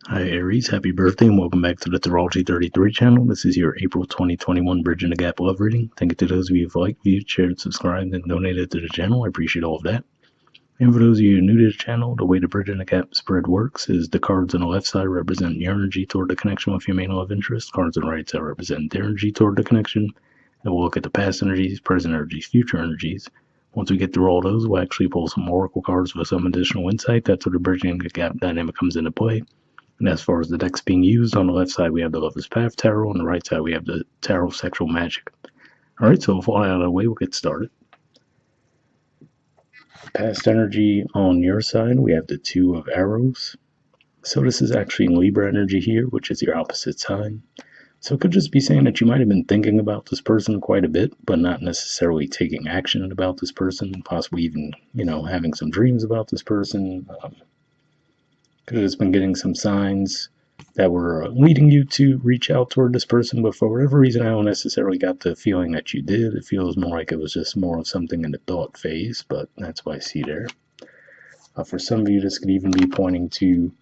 Hi Aries, happy birthday and welcome back to the Astrology 33 channel. This is your April 2021 Bridging the Gap love reading. Thank you to those of you who've liked, viewed, shared, subscribed, and donated to the channel. I appreciate all of that. And for those of you who are new to the channel, the way the Bridging the Gap spread works is the cards on the left side represent your energy toward the connection with your main love interest. Cards on the right side represent their energy toward the connection. And we'll look at the past energies, present energies, future energies. Once we get through all those, we'll actually pull some oracle cards with some additional insight. That's where the Bridging the Gap dynamic comes into play. And as far as the decks being used, on the left side we have the Lover's Path Tarot, on the right side we have the Tarot Sexual Magic. Alright, so with all out of the way, we'll get started. Past energy on your side, we have the Two of Arrows. So this is actually Libra energy here, which is your opposite sign. So it could just be saying that you might have been thinking about this person quite a bit, but not necessarily taking action about this person, possibly even, having some dreams about this person. Could have just been getting some signs that were leading you to reach out toward this person, but for whatever reason, I don't necessarily got the feeling that you did. It feels more like it was just more of something in the thought phase, but that's what I see there. For some of you, this could even be pointing to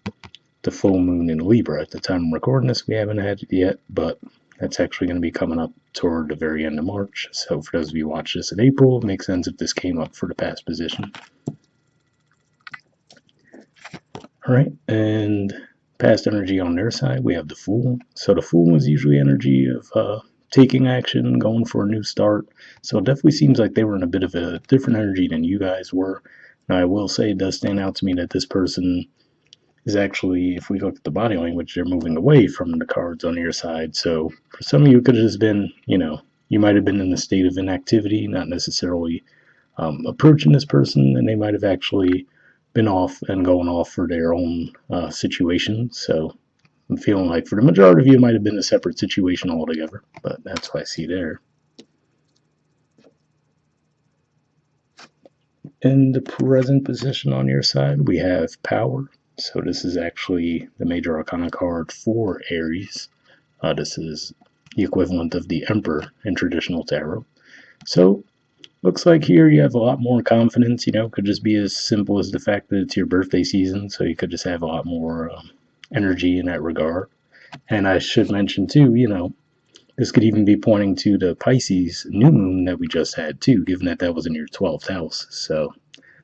the full moon in Libra. At the time I'm recording this, we haven't had it yet, but that's actually going to be coming up toward the very end of March. So for those of you who watch this in April, it makes sense if this came up for the past position. All right, and past energy on their side, we have the Fool. So the Fool is usually energy of taking action, going for a new start. So it definitely seems like they were in a bit of a different energy than you guys were. Now, I will say it does stand out to me that this person is actually, if we look at the body language, they're moving away from the cards on your side. So for some of you, it could have just been, you might have been in a state of inactivity, not necessarily approaching this person, and they might have actually been off and going off for their own situation. So I'm feeling like for the majority of you, it might have been a separate situation altogether, but that's what I see there. In the present position on your side, we have Power. So this is actually the major arcana card for Aries. This is the equivalent of the Emperor in traditional tarot. So looks like here you have a lot more confidence. Could just be as simple as the fact that it's your birthday season, so you could just have a lot more energy in that regard. And I should mention too, this could even be pointing to the Pisces new moon that we just had too, given that that was in your 12th house. So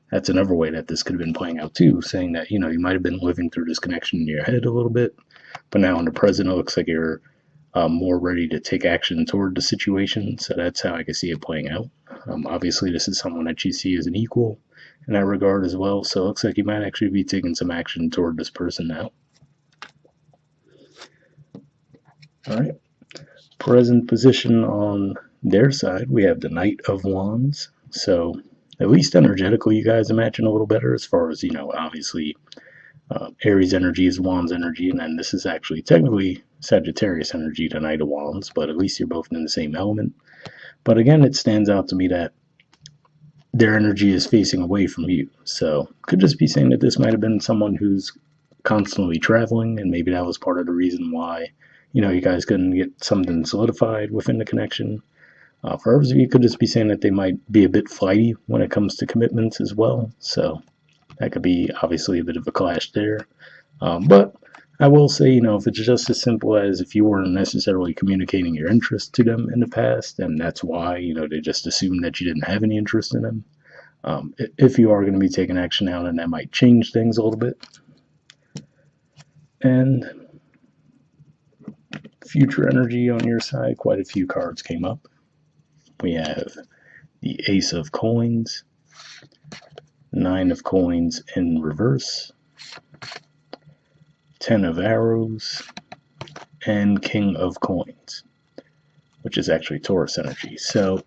that's another way that this could have been playing out too, saying that, you might have been living through this connection in your head a little bit, but now in the present, it looks like you're more ready to take action toward the situation. So that's how I can see it playing out. Obviously, this is someone that you see as an equal in that regard as well. So it looks like you might actually be taking some action toward this person now. All right. Present position on their side, we have the Knight of Wands. So at least energetically, you guys imagine a little better as far as, obviously Aries energy is Wands energy, and then this is actually technically Sagittarius energy, the Knight of Wands, but at least you're both in the same element. But again, it stands out to me that their energy is facing away from you. So could just be saying that this might have been someone who's constantly traveling, and maybe that was part of the reason why, you guys couldn't get something solidified within the connection. For others of you, could just be saying that they might be a bit flighty when it comes to commitments as well. So that could be obviously a bit of a clash there. But I will say, if it's just as simple as if you weren't necessarily communicating your interest to them in the past, and that's why, they just assumed that you didn't have any interest in them. If you are going to be taking action now, then that might change things a little bit. And future energy on your side, quite a few cards came up. We have the Ace of Coins, Nine of Coins in reverse, Ten of Arrows, and King of Coins, which is actually Taurus energy. So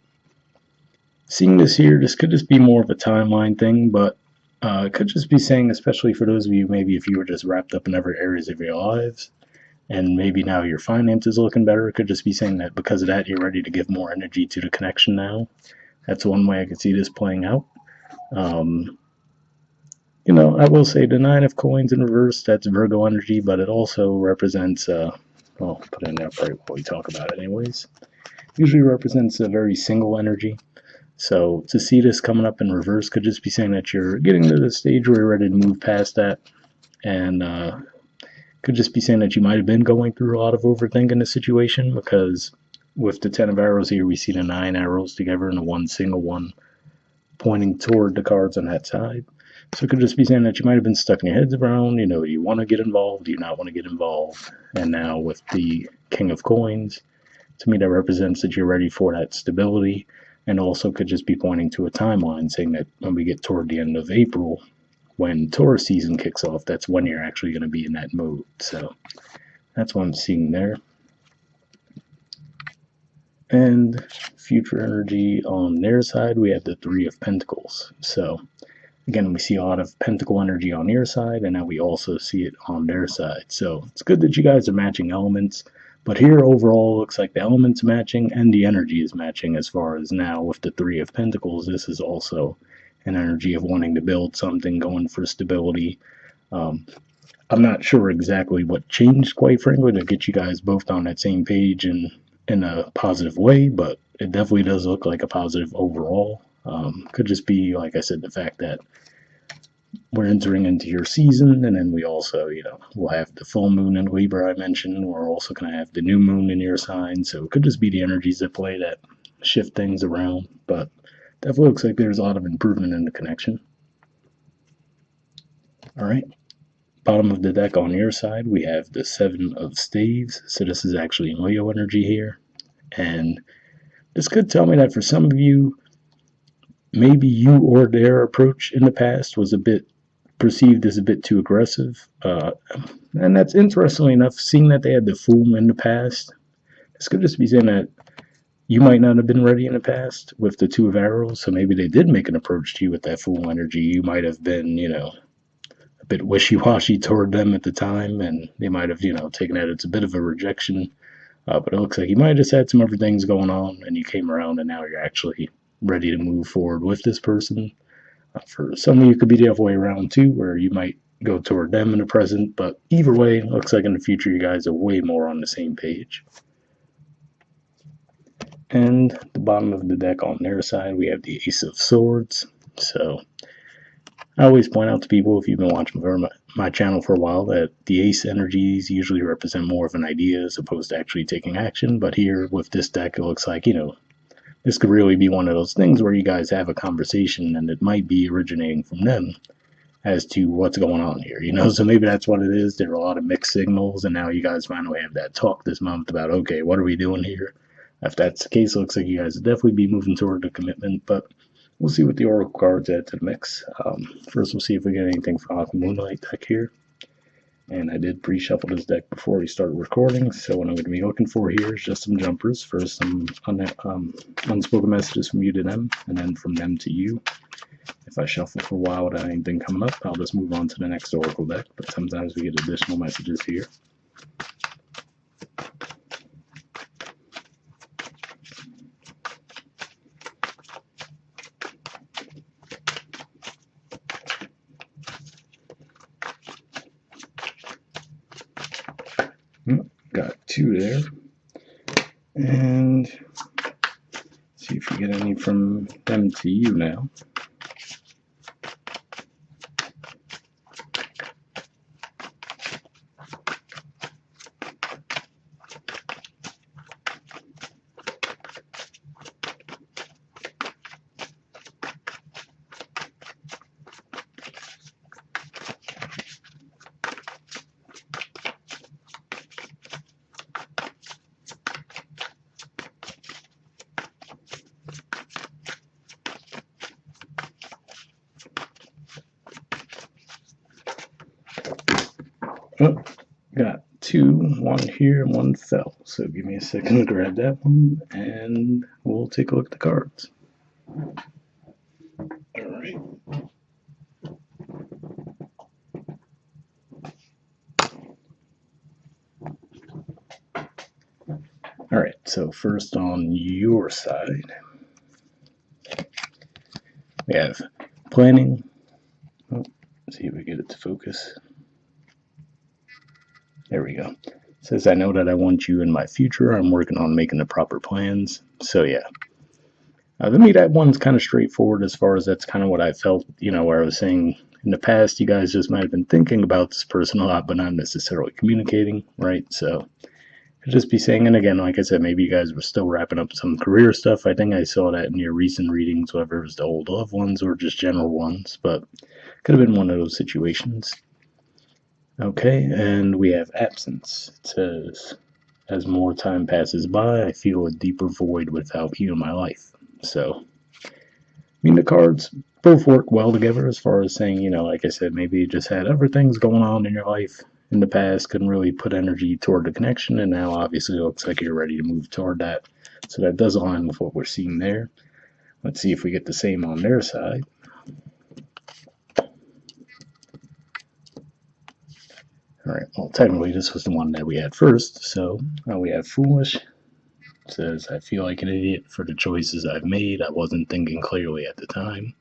seeing this here, this could just be more of a timeline thing, but it could just be saying, especially for those of you, maybe if you were just wrapped up in other areas of your lives, and maybe now your finances are looking better, it could just be saying that because of that, you're ready to give more energy to the connection now. That's one way I could see this playing out. I will say the Nine of Coins in reverse, that's Virgo energy, but it also represents, I'll put in there probably while we talk about it anyways. Usually represents a very single energy. So to see this coming up in reverse could just be saying that you're getting to the stage where you're ready to move past that and Could just be saying that you might have been going through a lot of overthinking the situation, because with the 10 of arrows here, we see the 9 arrows together and the one single one pointing toward the cards on that side. So it could just be saying that you might have been stuck in your heads around, you want to get involved, do you not want to get involved? And now with the King of Coins, to me that represents that you're ready for that stability, and also could just be pointing to a timeline saying that when we get toward the end of April, when Taurus season kicks off, that's when you're actually going to be in that mode. So that's what I'm seeing there. And future energy on their side, we have the Three of Pentacles. So again, we see a lot of pentacle energy on your side, and now we also see it on their side. So it's good that you guys are matching elements, but here overall looks like the elements matching and the energy is matching. As far as now with the Three of Pentacles, this is also an energy of wanting to build something, going for stability. Um, I'm not sure exactly what changed, quite frankly, to get you guys both on that same page and in a positive way, but it definitely does look like a positive overall. Could just be, like I said, the fact that we're entering into your season, and then we also, we'll have the full moon in Libra I mentioned. We're also going to have the new moon in your sign, so it could just be the energies at play that shift things around, but definitely looks like there's a lot of improvement in the connection. All right. Bottom of the deck on your side, we have the Seven of Staves, so this is actually Leo energy here, and this could tell me that for some of you, maybe you or their approach in the past was a bit perceived as a bit too aggressive. And that's interestingly enough, seeing that they had the Fool in the past, this could just be saying that you might not have been ready in the past with the Two of Arrows, so maybe they did make an approach to you with that Fool energy. You might have been, a bit wishy-washy toward them at the time, and they might have, taken it as a bit of a rejection. But it looks like you might have just had some other things going on, and you came around, and now you're actually ready to move forward with this person. For some of you, it could be the other way around too, where you might go toward them in the present. But either way, it looks like in the future, you guys are way more on the same page. And the bottom of the deck on their side, we have the Ace of Swords. So I always point out to people, if you've been watching my channel for a while, that the Ace energies usually represent more of an idea as opposed to actually taking action. But here with this deck, it looks like, this could really be one of those things where you guys have a conversation and it might be originating from them as to what's going on here, So maybe that's what it is. There are a lot of mixed signals, and now you guys finally have that talk this month about, okay, what are we doing here? If that's the case, it looks like you guys will definitely be moving toward a commitment, but we'll see what the Oracle cards add to the mix. First, we'll see if we get anything from the Moonlight deck here. And I did pre-shuffle this deck before we started recording, so what I'm going to be looking for here is just some jumpers. First, some unspoken messages from you to them, and then from them to you. If I shuffle for a while without anything coming up, I'll just move on to the next Oracle deck, but sometimes we get additional messages here. Got two there. And see if we get any from them to you now. Oh, got two, one here, one fell. So give me a second to grab that one, and we'll take a look at the cards. All right. All right, so first on your side, we have planning. Oh, see if we get it to focus. There we go. It says, I know that I want you in my future. I'm working on making the proper plans. So, yeah. To me, that one's kind of straightforward as far as that's kind of what I felt, where I was saying in the past, you guys just might have been thinking about this person a lot, but not necessarily communicating, right? So could just be saying, and again, like I said, maybe you guys were still wrapping up some career stuff. I think I saw that in your recent readings, whether it was the old loved ones or just general ones, but could have been one of those situations. Okay, and we have absence. It says, as more time passes by, I feel a deeper void without you in my life. So, I mean, the cards both work well together as far as saying, like I said, maybe you just had other things going on in your life in the past, couldn't really put energy toward the connection, and now obviously it looks like you're ready to move toward that. So that does align with what we're seeing there. Let's see if we get the same on their side. All right, well, technically, this was the one that we had first. So we have foolish. It says, I feel like an idiot for the choices I've made. I wasn't thinking clearly at the time.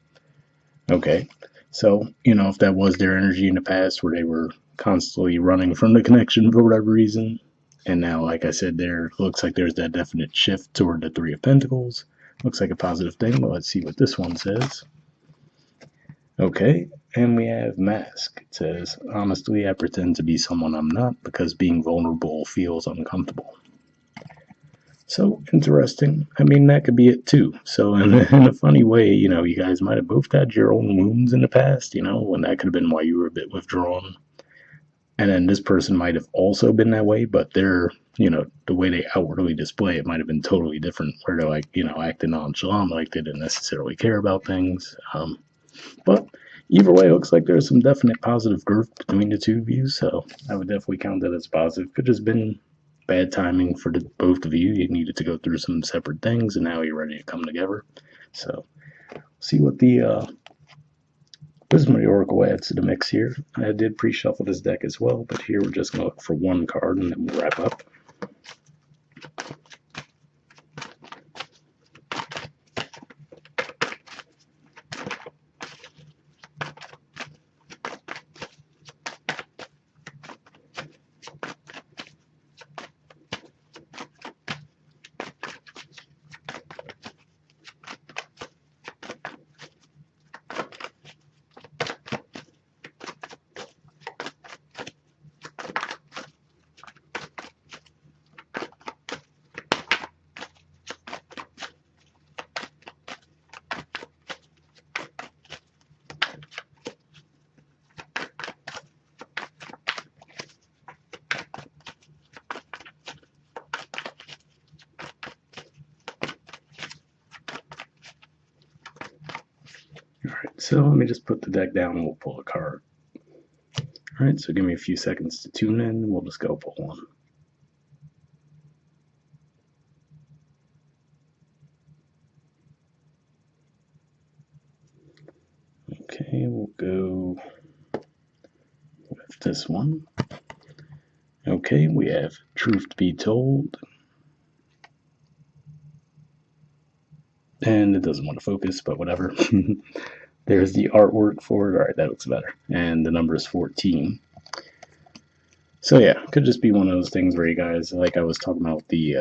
Okay. So, if that was their energy in the past where they were constantly running from the connection for whatever reason, and now, like I said, there looks like there's that definite shift toward the Three of Pentacles. Looks like a positive thing, but let's see what this one says. Okay, and we have mask. It says, honestly, I pretend to be someone I'm not because being vulnerable feels uncomfortable. So interesting. I mean, that could be it too. So, in a funny way, you guys might have both had your own wounds in the past, when that could have been why you were a bit withdrawn. And then this person might have also been that way, but the way they outwardly display it might have been totally different, where they're like, acting nonchalant, like they didn't necessarily care about things. But either way, it looks like there's some definite positive growth between the two of you, so I would definitely count that as positive. Could just been bad timing for both of you. You needed to go through some separate things, and now you're ready to come together. So, see what the Wisdom of the Oracle adds to the mix here. I did pre-shuffle this deck as well, but here we're just going to look for one card, and then we'll wrap up. Alright, so let me just put the deck down and we'll pull a card. Alright, so give me a few seconds to tune in, and we'll just go pull one. Okay, we'll go with this one. Okay, we have Truth Be Told. And it doesn't want to focus, but whatever. There's the artwork for it. All right, that looks better. And the number is 14. So yeah, could just be one of those things where you guys, like I was talking about the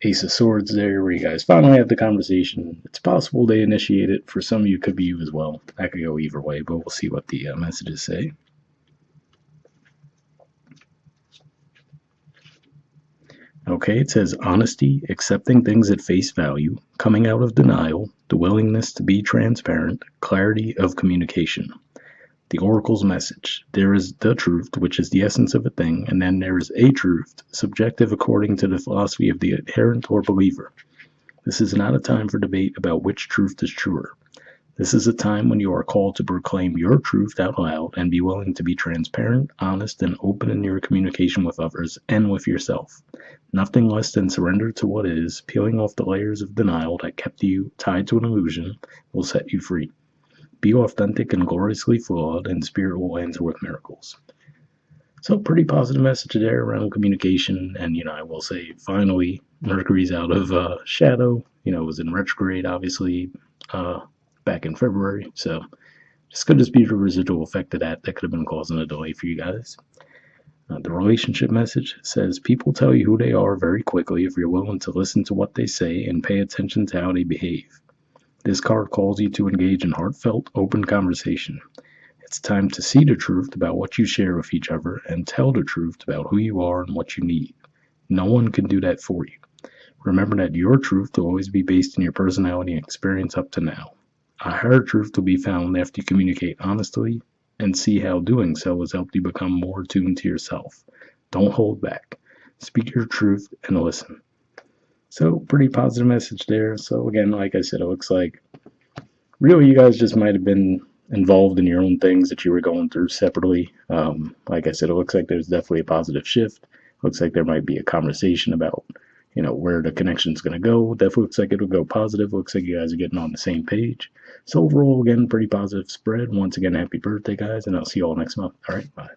Ace of Swords there, where you guys finally have the conversation. It's possible they initiate it. For some of you, could be you as well. That could go either way, but we'll see what the messages say. Okay, it says honesty, accepting things at face value, coming out of denial, the willingness to be transparent, clarity of communication. The oracle's message. There is the truth, which is the essence of a thing, and then there is a truth, subjective according to the philosophy of the adherent or believer. This is not a time for debate about which truth is truer. This is a time when you are called to proclaim your truth out loud and be willing to be transparent, honest, and open in your communication with others and with yourself. Nothing less than surrender to what is, peeling off the layers of denial that kept you tied to an illusion, will set you free. Be authentic and gloriously flawed, and spirit will answer with miracles. So, pretty positive message there around communication. And, I will say, finally, Mercury's out of shadow. It was in retrograde, obviously, back in February. So, this could just be the residual effect of that could have been causing a delay for you guys. The relationship message says people tell you who they are very quickly if you're willing to listen to what they say and pay attention to how they behave. This card calls you to engage in heartfelt, open conversation. It's time to see the truth about what you share with each other and tell the truth about who you are and what you need. No one can do that for you. Remember that your truth will always be based in your personality and experience up to now. A higher truth will be found after you communicate honestly and see how doing so has helped you become more attuned to yourself. Don't hold back. Speak your truth and listen. So, pretty positive message there. So, again, like I said, it looks like really you guys just might have been involved in your own things that you were going through separately. Like I said, it looks like there's definitely a positive shift. Looks like there might be a conversation about, where the connection's going to go. Definitely looks like it'll go positive. Looks like you guys are getting on the same page. So overall, again, pretty positive spread. Once again, happy birthday, guys, and I'll see you all next month. All right, bye.